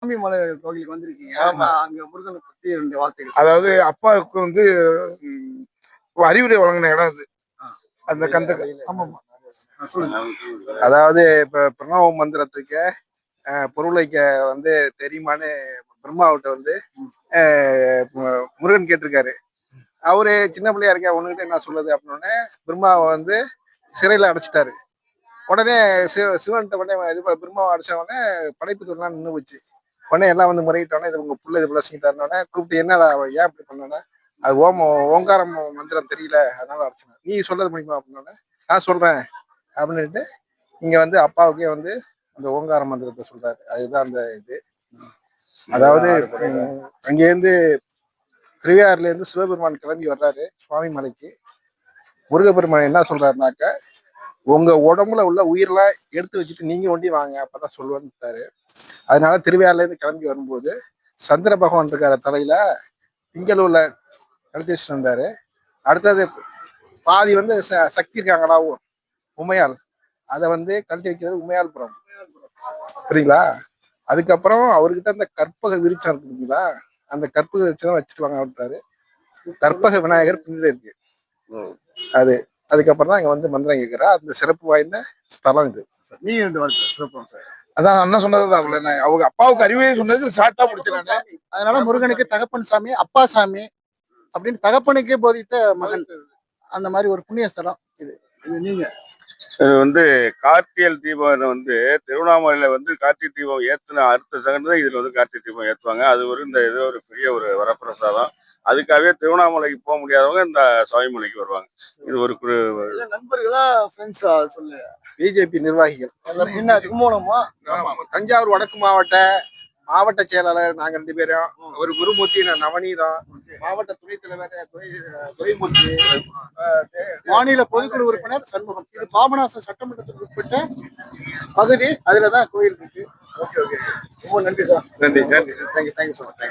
மலை கோயிலுக்கு வந்திருக்கீங்க. ஆமா. அங்க முருகனை பத்தி 2 வார்த்தைகள். அதாவது அப்பாவுக்கு வந்து அறிவுரை வழங்கின இடம் அது. அந்த கந்தக்கு. ஆமாமா. சொல்லுங்க. அதாவது இப்ப பிரணவ மந்திரத்துக்கு பொருளைக்க வந்து தெரியுமான்னு பிரம்மாவிட்ட வந்து முருகன் கேட்டிருக்காரு. அவரு சின்ன பிள்ளையா இருக்கா உனக்கிட்ட என்ன சொல்லுது அப்படின்னோடனே பிரம்மாவை வந்து சிறையில அடைச்சிட்டாரு. உடனே சிவன்கிட்ட உடனே பிரம்மாவை அடைச்ச உடனே படைப்பு தொழிலாம் நின்று போச்சு. உடனே எல்லாம் வந்து முறையிட்டோன்னே இது உங்க பிள்ளை இது செஞ்சுட்டாருனோடனே கூப்பிட்டு என்னடா ஏன் இப்படி பண்ணோன்னே அது ஓங்காரம் மந்திரம் தெரியல அதனால அடைச்சினேன். நீ சொல்றது முடியுமா அப்படின்னோடனே நான் சொல்றேன் அப்படின்ட்டு இங்க வந்து அப்பாவுக்கே வந்து அந்த ஓங்கார மந்திரத்தை சொல்றாரு. அதுதான் அந்த இது. அதாவது அங்கேருந்து திருவையாறுல இருந்து சிவபெருமான் கிளம்பி வர்றாரு சுவாமி மலைக்கு. முருகப்பெருமான் என்ன சொல்றாருனாக்க உங்க உடம்புல உள்ள உயிரெல்லாம் எடுத்து வச்சுட்டு நீங்க ஒண்டி வாங்க அப்பதான் சொல்லுவேன்ட்டாரு. அதனால திருவையாறுல இருந்து கிளம்பி வரும்போது சந்திர பகவான் இருக்கிற தலையில திங்களூர்ல கழுத்து வச்சுட்டு வந்தாரு. அடுத்தது பாதி வந்து சக்தி இருக்காங்களா உமையால், அதை வந்து கழட்டி வைக்கிறது உமையால் புறம். புரியுங்களா? அதுக்கப்புறம் அவர்கிட்ட அந்த கற்பக விருச்சம் இருக்குங்களா, அந்த கற்பக விருச்சம் வச்சுட்டு வாங்க அப்படின்றாரு. கற்பக விநாயகர் பின்னாடி இருக்கு அது. அதுக்கப்புறம் தான் இங்க வந்து மந்திரம் கேட்கிறா. அந்த சிறப்பு வாய்ந்த ஸ்தலம் இது. நீ 2 வார்த்தை சிறப்பு சார். அதான் அண்ணன் சொன்னதுதான். அவங்க அப்பாவுக்கு அறிவே சொன்னது ஷார்ட்டா முடிச்சிடானே. அதனால முருகனுக்கு தகப்பன் சாமி, அப்பா சாமி அப்படின்னு தகப்பனுக்கே போதித்த மகன். அந்த மாதிரி ஒரு புண்ணிய ஸ்தலம் இது. இது நீங்க இது வந்து கார்த்திகை தீபம் வந்து திருவண்ணாமலையில வந்து கார்த்திகை தீபம் ஏற்றின அடுத்த செகண்ட் தான் இதுல வந்து கார்த்திகை தீபம் ஏற்றுவாங்க. அது ஒரு இந்த ஏதோ ஒரு பெரிய ஒரு வரப்பிரசாதம். அதுக்காகவே திருவண்ணாமலைக்கு போக முடியாதவங்க இந்த சாமிமலைக்கு வருவாங்க. இது ஒரு நண்பர்களா ஃப்ரெண்ட்ஸா சொல்லு. பிஜேபி நிர்வாகிகள். என்ன கும்பகோணமா? தஞ்சாவூர் வடக்கு மாவட்ட செயலாளர் நாங்க 2 பேரும். ஒரு குருமூர்த்தி, நவநீதம், மாவட்ட துணைத் தலைவர் துரைமூர்த்தி, மாநில பொதுக்குழு உறுப்பினர் சண்முகம். இது பாபநாசம் சட்டமன்றத்துக்கு உட்பட்ட பகுதி. அதுலதான் கோயில் இருக்கு. ஓகே. ரொம்ப நன்றி சார். நன்றி. Thank you so much.